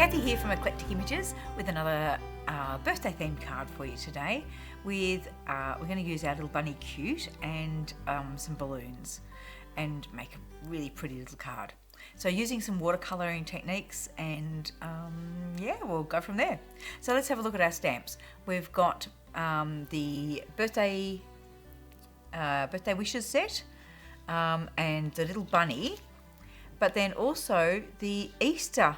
Matthew here from Eclectic Images with another birthday themed card for you today. We're going to use our little bunny cute and some balloons and make a really pretty little card. So using some watercolouring techniques and yeah, we'll go from there. So let's have a look at our stamps. We've got the birthday wishes set and the little bunny, but then also the Easter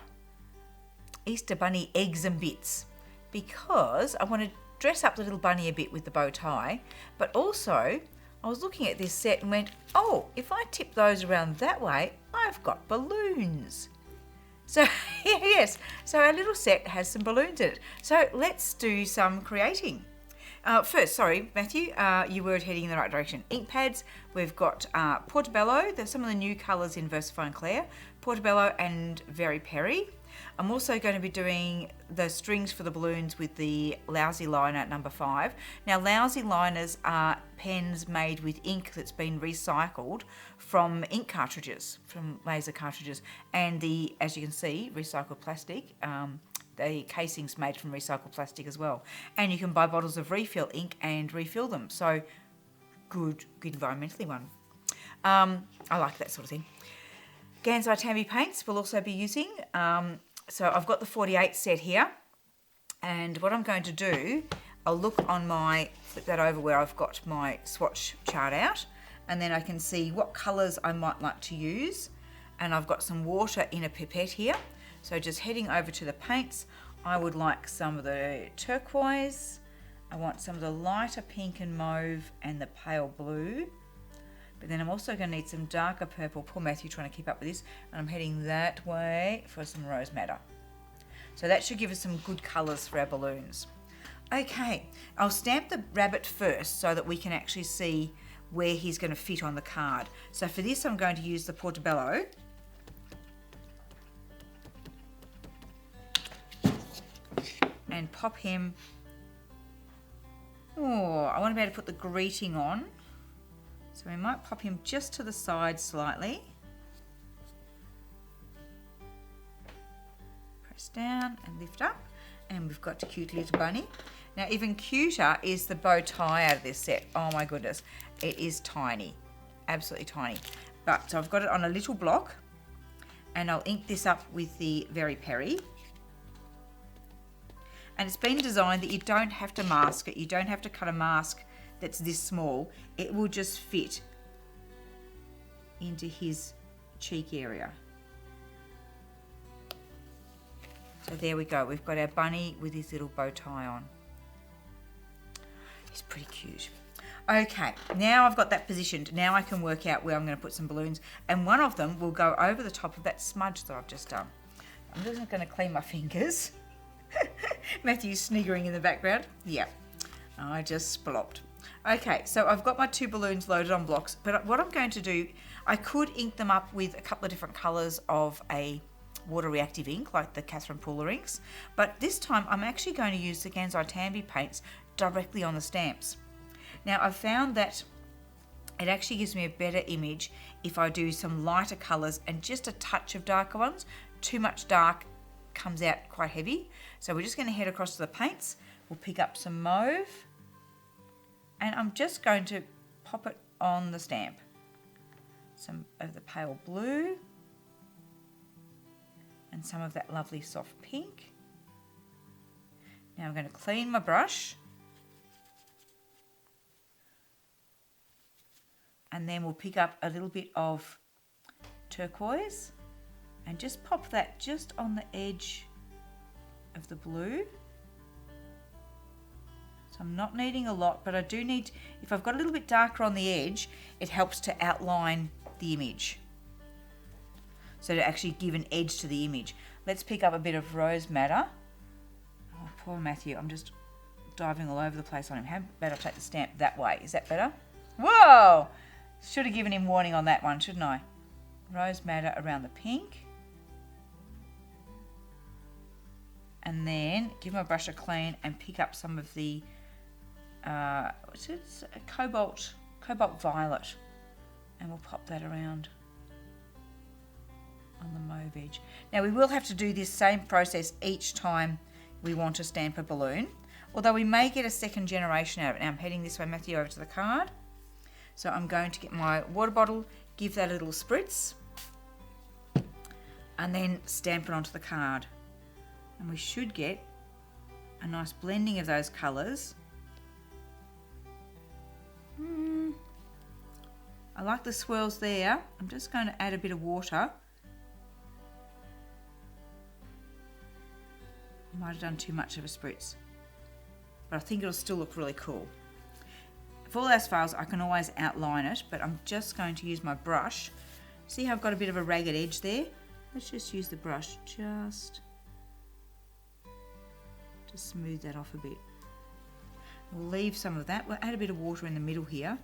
bunny eggs and bits, because I want to dress up the little bunny a bit with the bow tie, but also I was looking at this set and went, oh, if I tip those around that way, I've got balloons. So yes, so our little set has some balloons in it. So let's do some creating. First, sorry, Matthew, you were heading in the right direction. Ink pads, we've got Portobello. There's some of the new colours in Versafine Clair. Portobello and Peri. I'm also going to be doing the strings for the balloons with the Lousey liner number 5. Now, Lousey liners are pens made with ink that's been recycled from ink cartridges, from laser cartridges. And as you can see, recycled plastic. The casing's made from recycled plastic as well. And you can buy bottles of refill ink and refill them. So good environmentally one. I like that sort of thing. Gansai Tambi paints we'll also be using. So I've got the 48 set here. And what I'm going to do, I'll look on flip that over where I've got my swatch chart out. And then I can see what colours I might like to use. And I've got some water in a pipette here. So just heading over to the paints, I would like some of the turquoise. I want some of the lighter pink and mauve and the pale blue. But then I'm also going to need some darker purple. Poor Matthew trying to keep up with this. And I'm heading that way for some rose madder. So that should give us some good colours for our balloons. Okay, I'll stamp the rabbit first so that we can actually see where he's going to fit on the card. So for this, I'm going to use the Portobello. And pop him. Oh, I want to be able to put the greeting on. So we might pop him just to the side slightly. Press down and lift up. And we've got a cute little bunny. Now even cuter is the bow tie out of this set. Oh my goodness. It is tiny. Absolutely tiny. But so I've got it on a little block. And I'll ink this up with the Peri. And it's been designed that you don't have to mask it. You don't have to cut a mask that's this small. It will just fit into his cheek area. So there we go. We've got our bunny with his little bow tie on. He's pretty cute. Okay, now I've got that positioned. Now I can work out where I'm going to put some balloons. And one of them will go over the top of that smudge that I've just done. I'm just going to clean my fingers. Matthew's sniggering in the background. Yeah, I just splopped. Okay, so I've got my 2 balloons loaded on blocks, but what I'm going to do, I could ink them up with a couple of different colours of a water reactive ink, like the Catherine Pooler inks, but this time I'm actually going to use the Gansai Tambi paints directly on the stamps. Now I've found that it actually gives me a better image if I do some lighter colours and just a touch of darker ones. Too much dark comes out quite heavy. So we're just going to head across to the paints. We'll pick up some mauve and I'm just going to pop it on the stamp. Some of the pale blue and some of that lovely soft pink. Now I'm going to clean my brush and then we'll pick up a little bit of turquoise and just pop that just on the edge of the blue. So I'm not needing a lot, but I do need, if I've got a little bit darker on the edge, it helps to outline the image. So to actually give an edge to the image. Let's pick up a bit of rose madder. Oh, poor Matthew, I'm just diving all over the place on him. How about I take the stamp that way? Is that better? Whoa! Should have given him warning on that one, shouldn't I? Rose madder around the pink. And then give my brush a clean and pick up some of the cobalt violet, and we'll pop that around. on the mauve edge. Now we will have to do this same process each time we want to stamp a balloon, although we may get a second generation out of it. Now I'm heading this way, Matthew, over to the card. So I'm going to get my water bottle, give that a little spritz, and then stamp it onto the card. And we should get a nice blending of those colours. I like the swirls there. I'm just going to add a bit of water. Might have done too much of a spritz, but I think it'll still look really cool. If all else fails, I can always outline it, but I'm just going to use my brush. See how I've got a bit of a ragged edge there? Let's just use the brush just to smooth that off a bit. We'll leave some of that. We'll add a bit of water in the middle here.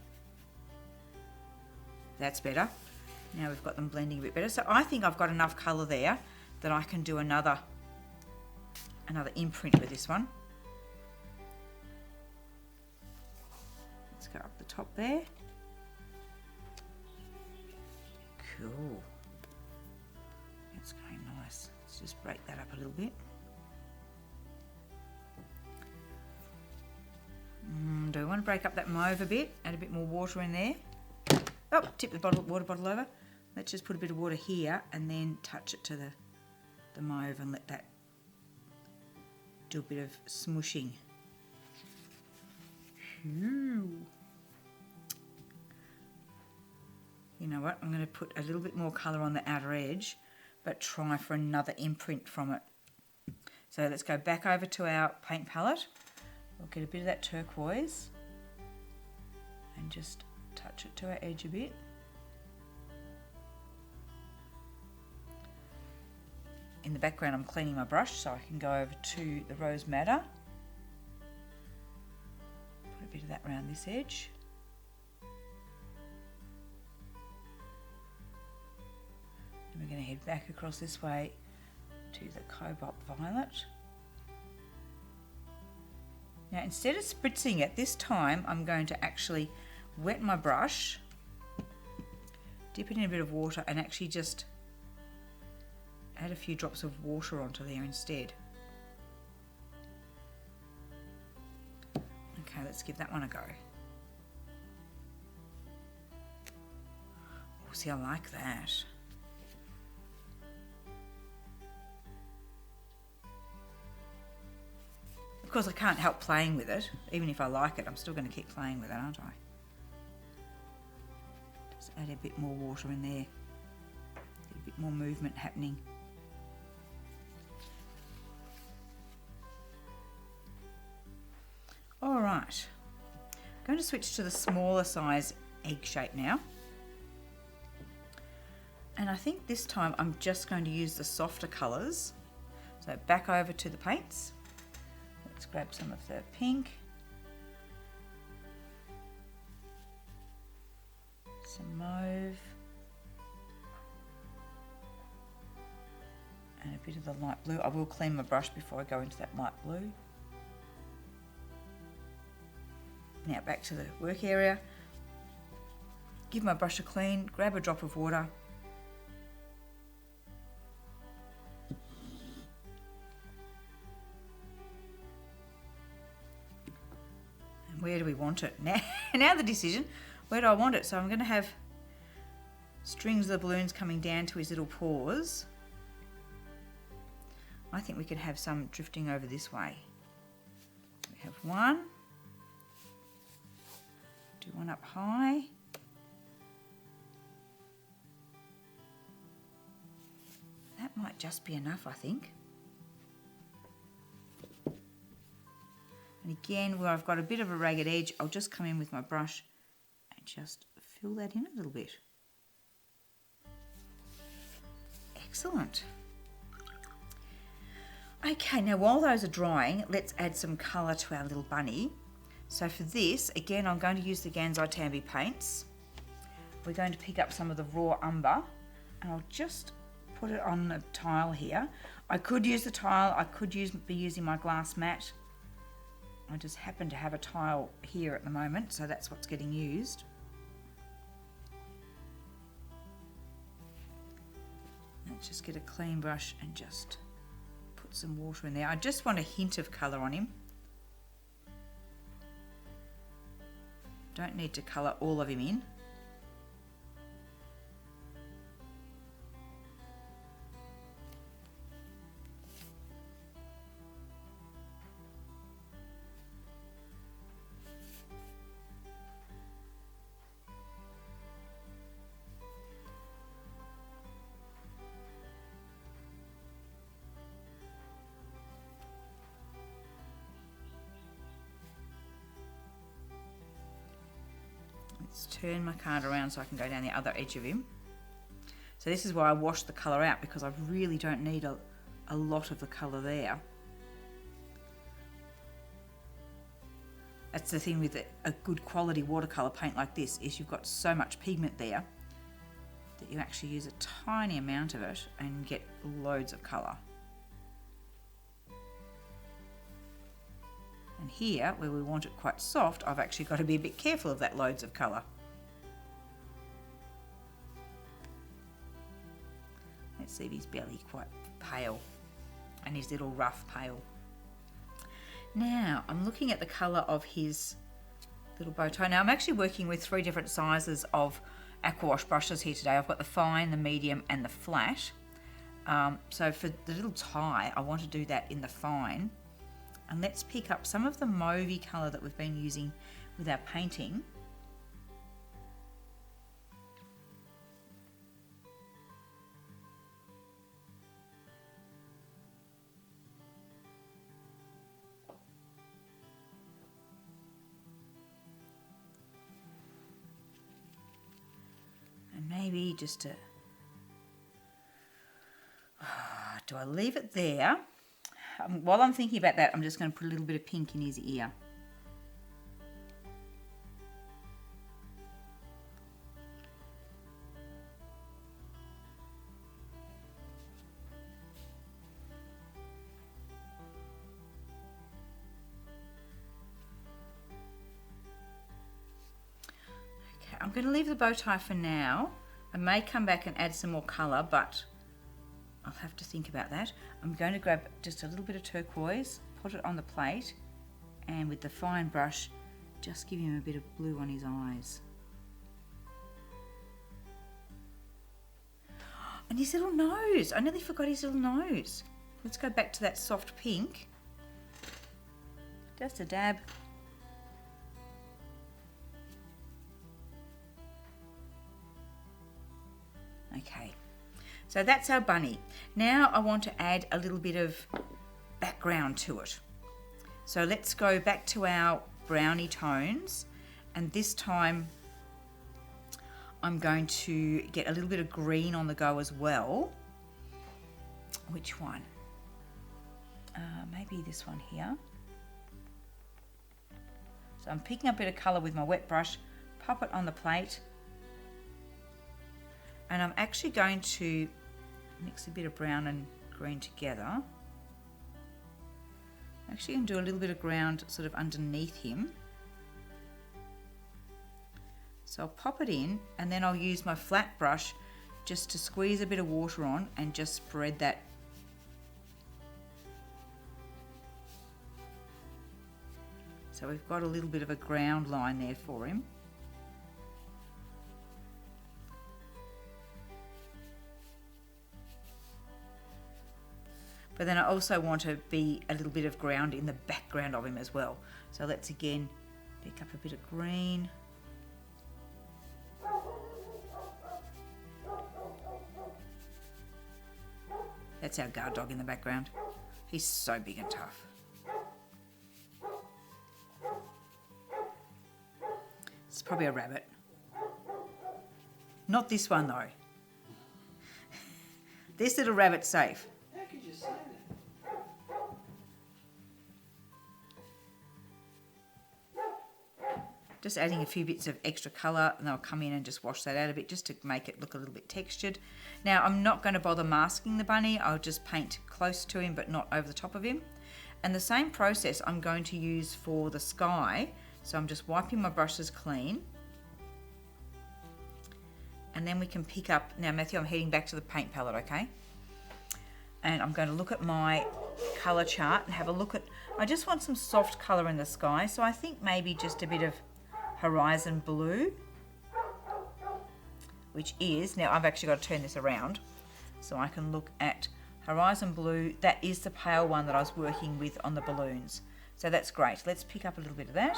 That's better. Now we've got them blending a bit better. So I think I've got enough colour there that I can do another imprint with this one. Let's go up the top there. Cool. That's going nice. Let's just break that up a little bit. Do we want to break up that mauve a bit? Add a bit more water in there. Oh, tip the water bottle over. Let's just put a bit of water here and then touch it to the mauve and let that do a bit of smushing. You know what? I'm going to put a little bit more colour on the outer edge, but try for another imprint from it. So let's go back over to our paint palette. We'll get a bit of that turquoise and just touch it to our edge a bit. In the background I'm cleaning my brush so I can go over to the rose madder. Put a bit of that around this edge. And we're going to head back across this way to the cobalt violet. Now instead of spritzing it, this time I'm going to actually wet my brush, dip it in a bit of water and actually just add a few drops of water onto there instead. Okay, let's give that one a go. Oh, see, I like that. Of course, I can't help playing with it. Even if I like it, I'm still going to keep playing with it, aren't I? Just add a bit more water in there. Get a bit more movement happening. All right. I'm going to switch to the smaller size egg shape now. And I think this time I'm just going to use the softer colours. So back over to the paints. Let's grab some of the pink, some mauve, and a bit of the light blue. I will clean my brush before I go into that light blue. Now back to the work area. Give my brush a clean, grab a drop of water. Where do we want it? Now the decision, where do I want it? So I'm going to have strings of the balloons coming down to his little paws. I think we could have some drifting over this way. We have one. Do one up high. That might just be enough, I think. And again, where I've got a bit of a ragged edge, I'll just come in with my brush and just fill that in a little bit. Excellent. Okay, now while those are drying, let's add some colour to our little bunny. So for this, again, I'm going to use the Gansai Tambi paints. We're going to pick up some of the raw umber and I'll just put it on the tile here. I could use the tile, I could be using my glass mat. I just happen to have a tile here at the moment, so that's what's getting used. Let's just get a clean brush and just put some water in there. I just want a hint of colour on him. Don't need to colour all of him in. Let's turn my card around so I can go down the other edge of him. So this is why I washed the colour out, because I really don't need a lot of the colour there. That's the thing with a good quality watercolour paint like this, is you've got so much pigment there that you actually use a tiny amount of it and get loads of colour. And here, where we want it quite soft, I've actually got to be a bit careful of that loads of colour. Let's leave his belly quite pale and his little rough pale. Now, I'm looking at the colour of his little bow tie. Now, I'm actually working with 3 different sizes of Aquash brushes here today. I've got the fine, the medium and the flat. So for the little tie, I want to do that in the fine. And let's pick up some of the mauvey colour that we've been using with our painting. And maybe just to... do I leave it there? While I'm thinking about that, I'm just going to put a little bit of pink in his ear. Okay, I'm going to leave the bow tie for now. I may come back and add some more colour, but I'll have to think about that. I'm going to grab just a little bit of turquoise, put it on the plate, and with the fine brush, just give him a bit of blue on his eyes. And his little nose. I nearly forgot his little nose. Let's go back to that soft pink. Just a dab. Okay. So that's our bunny. Now I want to add a little bit of background to it. So let's go back to our brownie tones, and this time I'm going to get a little bit of green on the go as well. Which one? Maybe this one here. So I'm picking up a bit of colour with my wet brush, pop it on the plate, and I'm actually going to mix a bit of brown and green together. I'm actually going to do a little bit of ground sort of underneath him. So I'll pop it in, and then I'll use my flat brush just to squeeze a bit of water on and just spread that. So we've got a little bit of a ground line there for him. But then I also want to be a little bit of ground in the background of him as well. So let's again pick up a bit of green. That's our guard dog in the background. He's so big and tough. It's probably a rabbit. Not this one though. This little rabbit's safe. Just adding a few bits of extra colour, and I'll come in and just wash that out a bit just to make it look a little bit textured. Now I'm not going to bother masking the bunny, I'll just paint close to him but not over the top of him. And the same process I'm going to use for the sky. So I'm just wiping my brushes clean. And then we can pick up, now Matthew, I'm heading back to the paint palette, okay? and I'm going to look at my colour chart and have a look at, I just want some soft colour in the sky, so I think maybe just a bit of horizon blue, which is, now I've actually got to turn this around so I can look at horizon blue. That is the pale one that I was working with on the balloons. So that's great. Let's pick up a little bit of that.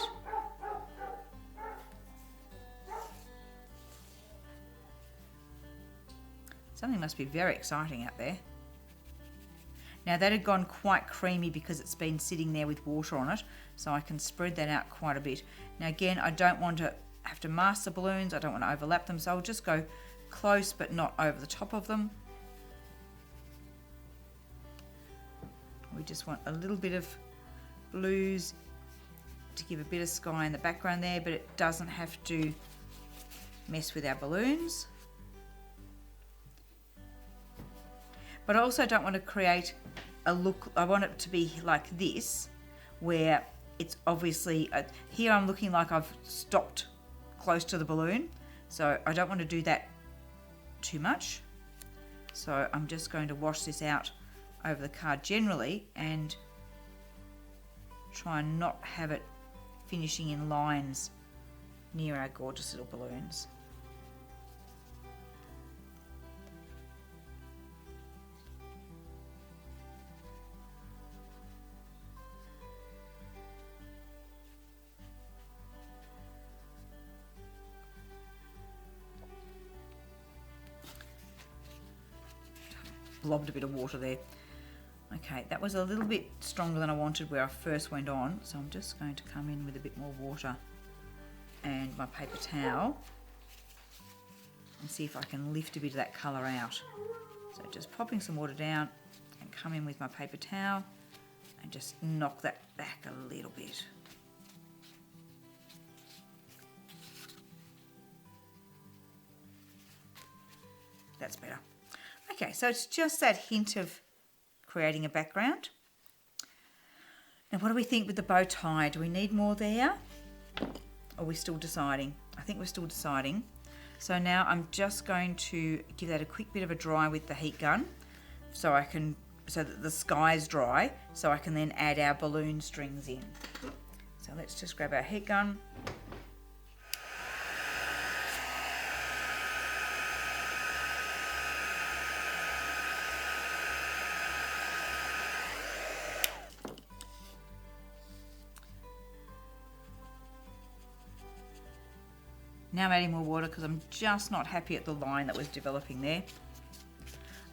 Something must be very exciting out there. Now that had gone quite creamy because it's been sitting there with water on it, so I can spread that out quite a bit. Now again, I don't want to have to mask the balloons, I don't want to overlap them, so I'll just go close but not over the top of them. We just want a little bit of blues to give a bit of sky in the background there, but it doesn't have to mess with our balloons. But I also don't want to create a look, I want it to be like this, where it's obviously, here I'm looking like I've stopped close to the balloon, so I don't want to do that too much. So I'm just going to wash this out over the card generally and try and not have it finishing in lines near our gorgeous little balloons. Blobbed a bit of water there. Okay, that was a little bit stronger than I wanted where I first went on, so I'm just going to come in with a bit more water and my paper towel and see if I can lift a bit of that colour out. So just popping some water down and come in with my paper towel and just knock that back a little bit. That's better. Okay, so it's just that hint of creating a background. Now what do we think with the bow tie? Do we need more there? Or are we still deciding? I think we're still deciding. So now I'm just going to give that a quick bit of a dry with the heat gun so that the sky's dry, so I can then add our balloon strings in. So let's just grab our heat gun. Now I'm adding more water because I'm just not happy at the line that was developing there.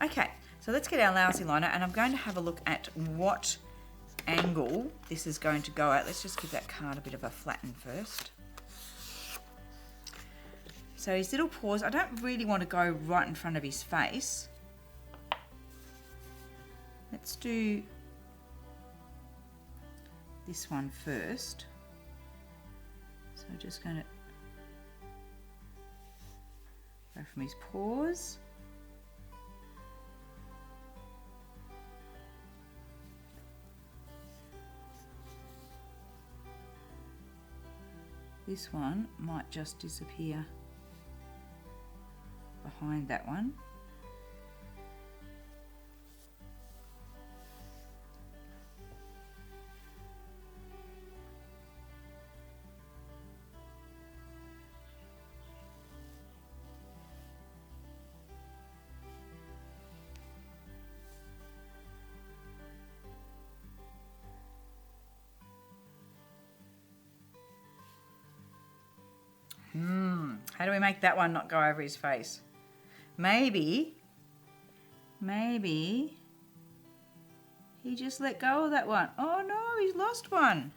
Okay, so let's get our Lousey liner and I'm going to have a look at what angle this is going to go at. Let's just give that card a bit of a flatten first. So his little paws, I don't really want to go right in front of his face. Let's do this one first. So I'm just going to go from his paws. This one might just disappear behind that one. How do we make that one not go over his face? Maybe he just let go of that one. Oh no, he's lost one.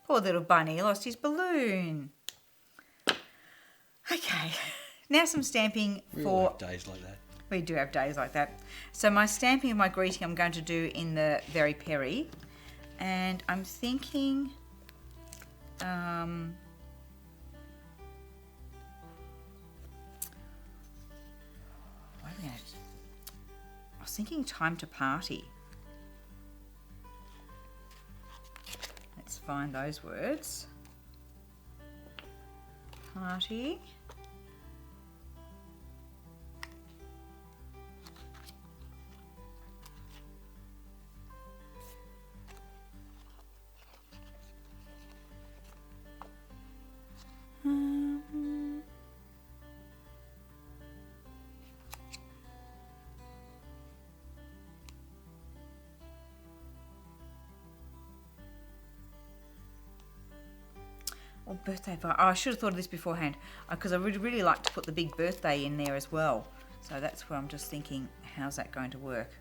Poor little bunny lost his balloon. Okay, now some stamping We for... all have days like that. We do have days like that. So my stamping of my greeting I'm going to do in the Very Peri. And I'm thinking... I was thinking time to party. Let's find those words. Party. birthday vibe. Oh, I should have thought of this beforehand because I would really like to put the big birthday in there as well. So that's where I'm just thinking, how's that going to work?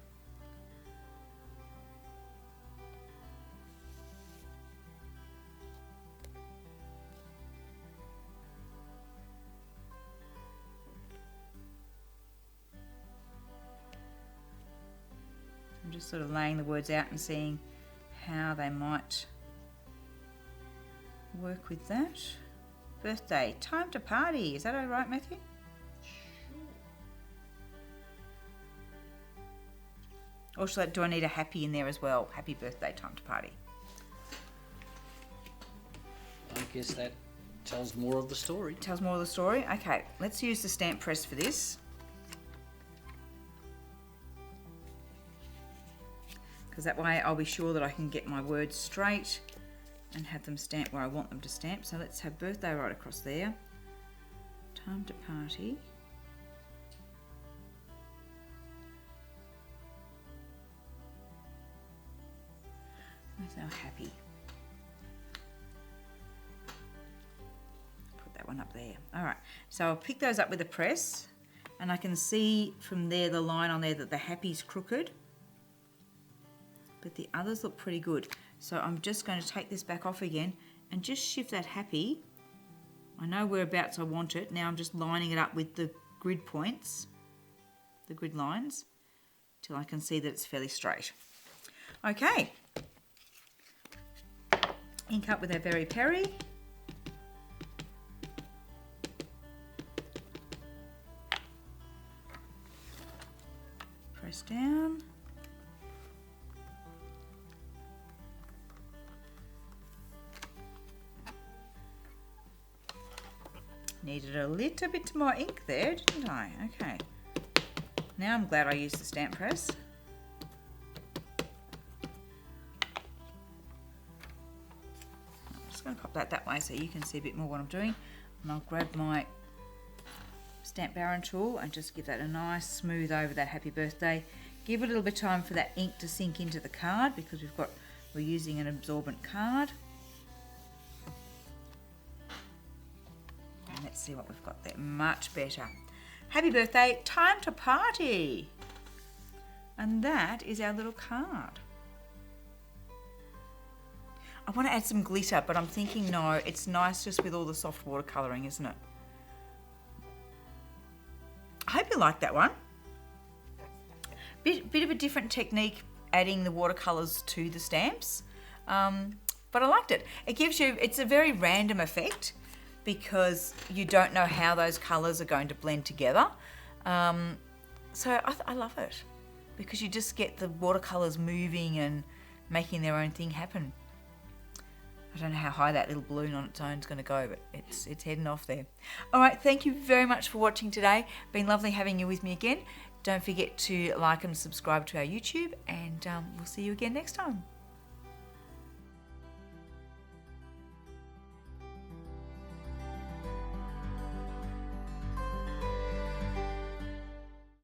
I'm just sort of laying the words out and seeing how they might work with that. Birthday, time to party. Is that all right, Matthew? Or do I need a happy in there as well? Happy birthday, time to party. I guess that tells more of the story. Tells more of the story? Okay, let's use the stamp press for this. Because that way I'll be sure that I can get my words straight and have them stamped where I want them to stamp. So let's have birthday right across there. Time to party. Where's our happy? Put that one up there. All right, so I'll pick those up with a press and I can see from there the line on there that the happy's crooked. But the others look pretty good. So I'm just going to take this back off again and just shift that happy. I know whereabouts I want it. Now I'm just lining it up with the grid points, the grid lines, till I can see that it's fairly straight. Okay. Ink up with our very Peri. Press down. Needed a little bit more ink there, didn't I? Okay. Now I'm glad I used the stamp press. I'm just going to pop that way so you can see a bit more what I'm doing. And I'll grab my stamp barren tool and just give that a nice smooth over that happy birthday. Give it a little bit of time for that ink to sink into the card because we're using an absorbent card. Let's see what we've got there. Much better. Happy birthday, time to party. And that is our little card. I want to add some glitter, but I'm thinking no, it's nice just with all the soft watercolouring, isn't it? I hope you like that one. Bit of a different technique adding the watercolours to the stamps, but I liked it. It gives you, it's a very random effect, because you don't know how those colours are going to blend together. So I love it because you just get the watercolours moving and making their own thing happen. I don't know how high that little balloon on its own is going to go, but it's heading off there. All right, thank you very much for watching today. Been lovely having you with me again. Don't forget to like and subscribe to our YouTube, and we'll see you again next time.